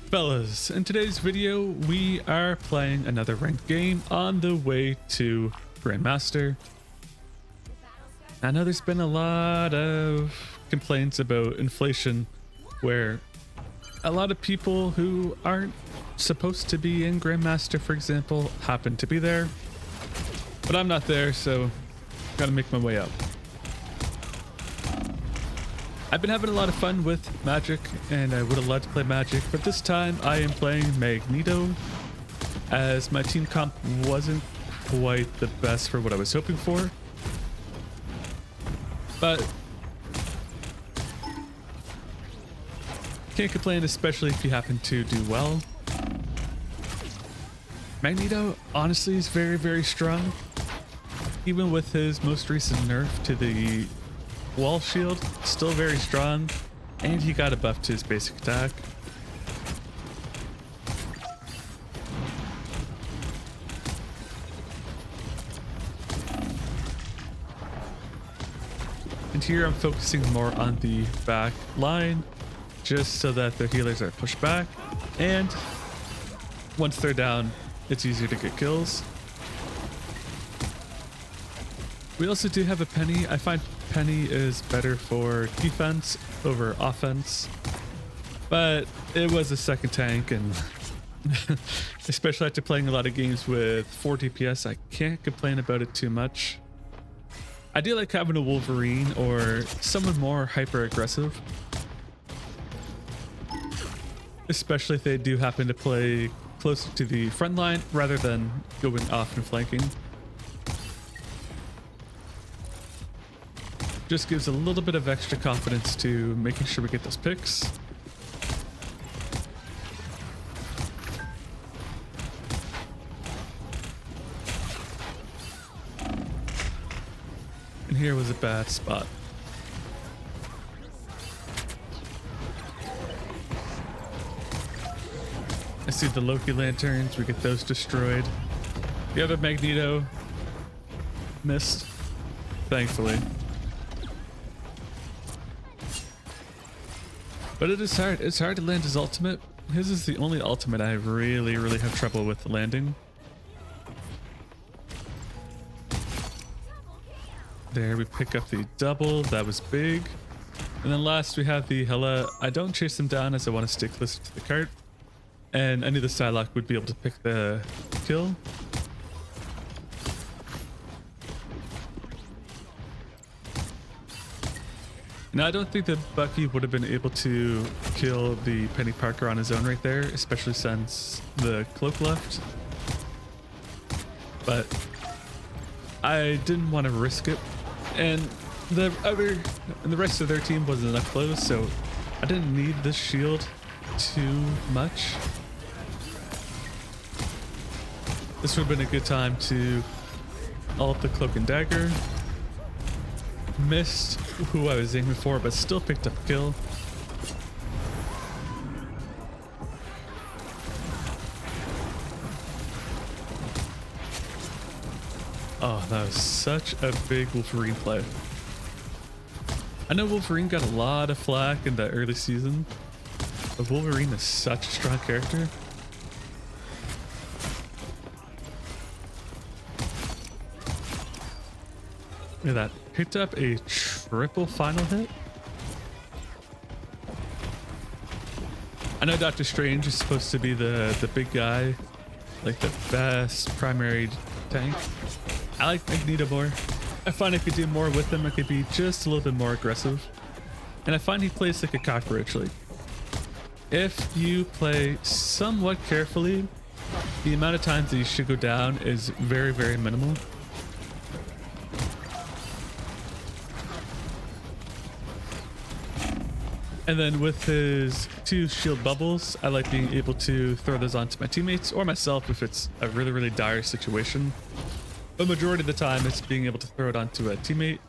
Fellas, in today's video, we are playing another ranked game on the way to Grandmaster. I know there's been a lot of complaints about inflation where a lot of people who aren't supposed to be in Grandmaster, for example, happen to be there. But I'm not there, so gotta make my way up. I've been having a lot of fun with Magic, and I would have loved to play Magic, but this time I am playing Magneto, as my team comp wasn't quite the best for what I was hoping for. But can't complain, especially if you happen to do well. Magneto honestly is very, very strong, even with his most recent nerf to the wall shield, still very strong, and he got a buff to his basic attack. And here I'm focusing more on the back line, just so that the healers are pushed back, and once they're down, it's easier to get kills. We also do have a Penny. I find Penny is better for defense over offense, but it was a second tank, and especially after playing a lot of games with 4 DPS, I can't complain about it too much. I do like having a Wolverine or someone more hyper aggressive, especially if they do happen to play closer to the front line rather than going off and flanking. Just gives a little bit of extra confidence to making sure we get those picks. And here was a bad spot. I see the Loki lanterns, we get those destroyed. The other Magneto missed, thankfully. But it is hard. It's hard to land his ultimate. His is the only ultimate I really have trouble with landing. There, we pick up the double. That was big. And then last we have the Hela. I don't chase him down as I want to stay closer to the cart. And I knew the Psylocke would be able to pick the kill. Now, I don't think that Bucky would have been able to kill the Penny Parker on his own right there, especially since the cloak left. But I didn't want to risk it, and the rest of their team wasn't that close, so I didn't need this shield too much. This would have been a good time to ult the cloak and dagger. Missed who I was aiming for, but still picked up a kill. Oh, that was such a big Wolverine play. I know Wolverine got a lot of flack in the early season, but Wolverine is such a strong character. Look at that. Picked up a triple final hit. I know Doctor Strange is supposed to be the big guy, like the best primary tank. I like Magneto more. I find I could do more with him. I could be just a little bit more aggressive. And I find he plays like a cockroach. Like, if you play somewhat carefully, the amount of times that you should go down is very minimal. And then with his 2 shield bubbles, I like being able to throw those onto my teammates or myself if it's a really dire situation. But majority of the time, it's being able to throw it onto a teammate.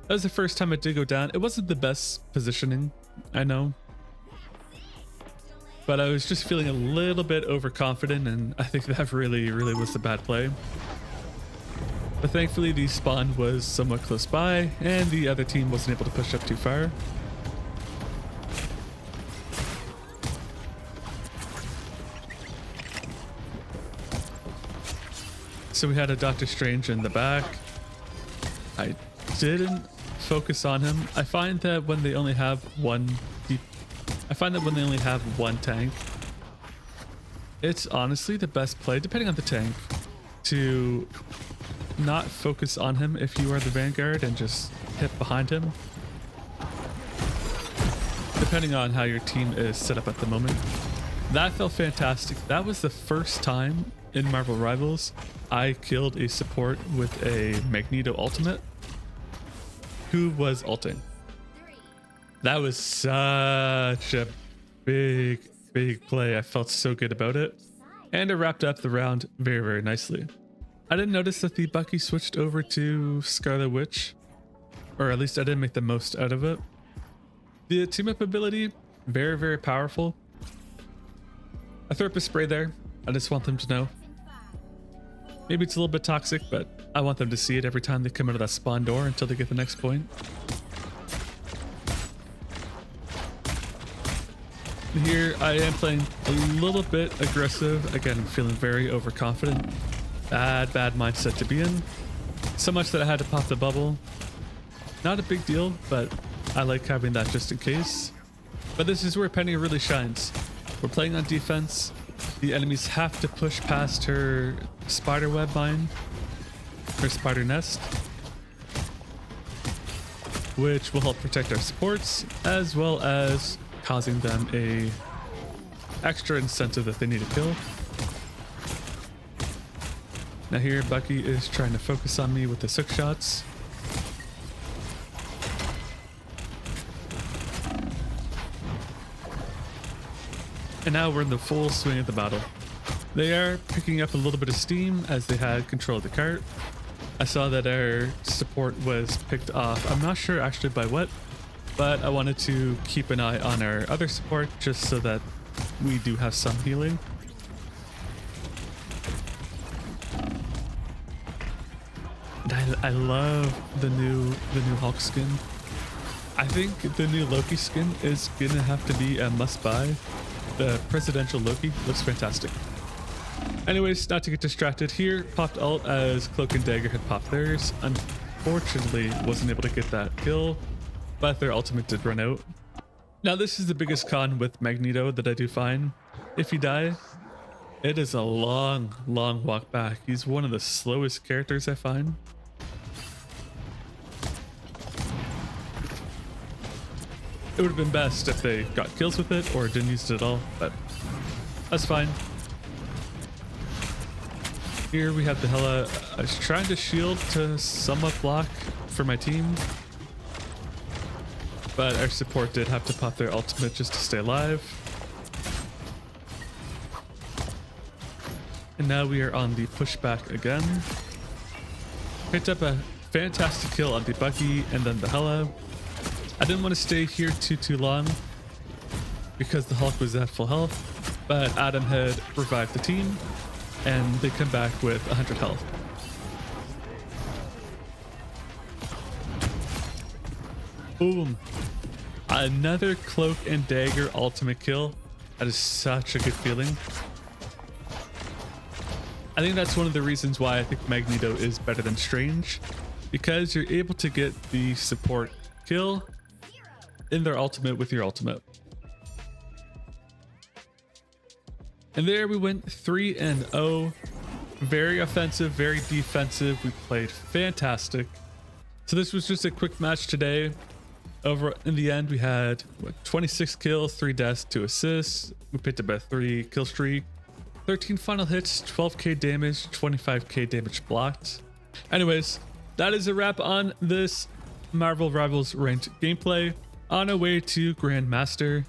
That was the first time I did go down. It wasn't the best positioning, I know. But I was just feeling a little bit overconfident, and I think that really was the bad play. But thankfully, the spawn was somewhat close by, and the other team wasn't able to push up too far. So we had a Doctor Strange in the back. I didn't focus on him. I find that when they only have one tank, it's honestly the best play, depending on the tank, to not focus on him if you are the Vanguard and just hit behind him, depending on how your team is set up at the moment. That felt fantastic. That was the first time in Marvel Rivals I killed a support with a Magneto ultimate who was ulting. That was such a big play. I felt so good about it. And it wrapped up the round very, very nicely. I didn't notice that the Bucky switched over to Scarlet Witch, or at least I didn't make the most out of it. The team up ability, very, very powerful. I threw up a spray there. I just want them to know. Maybe it's a little bit toxic, but I want them to see it every time they come out of that spawn door until they get the next point. Here I am playing a little bit aggressive. Again, I'm feeling very overconfident. Bad mindset to be in. So much that I had to pop the bubble. Not a big deal, but I like having that just in case. But this is where Penny really shines. We're playing on defense. The enemies have to push past her spider web mine, her spider nest, which will help protect our supports, as well as causing them a extra incentive that they need to kill. Now here, Bucky is trying to focus on me with the hook shots. And now we're in the full swing of the battle. They are picking up a little bit of steam as they had control of the cart. I saw that our support was picked off. I'm not sure actually by what, but I wanted to keep an eye on our other support just so that we do have some healing. And I love the new Hulk skin. I think the new Loki skin is gonna have to be a must buy. The presidential Loki looks fantastic. Anyways, not to get distracted here, popped ult as Cloak and Dagger had popped theirs. Unfortunately, wasn't able to get that kill, but their ultimate did run out. Now this is the biggest con with Magneto that I do find. If you die, it is a long walk back. He's one of the slowest characters I find. It would have been best if they got kills with it or didn't use it at all, but that's fine. Here we have the Hela. I was trying to shield to somewhat block for my team, but our support did have to pop their ultimate just to stay alive. And now we are on the pushback again. Picked up a fantastic kill on the Bucky and then the Hela. I didn't want to stay here too long because the Hulk was at full health, but Adam had revived the team and they come back with 100 health. Boom. Another Cloak and Dagger ultimate kill. That is such a good feeling. I think that's one of the reasons why I think Magneto is better than Strange, because you're able to get the support kill in their ultimate with your ultimate. And there we went 3-0. Very offensive, very defensive. We played fantastic. So this was just a quick match today. Over in the end, we had 26 kills, 3 deaths, 2 assists. We picked up a 3 kill streak, 13 final hits, 12k damage, 25k damage blocked. Anyways, that is a wrap on this Marvel Rivals ranked gameplay. On our way to Grandmaster.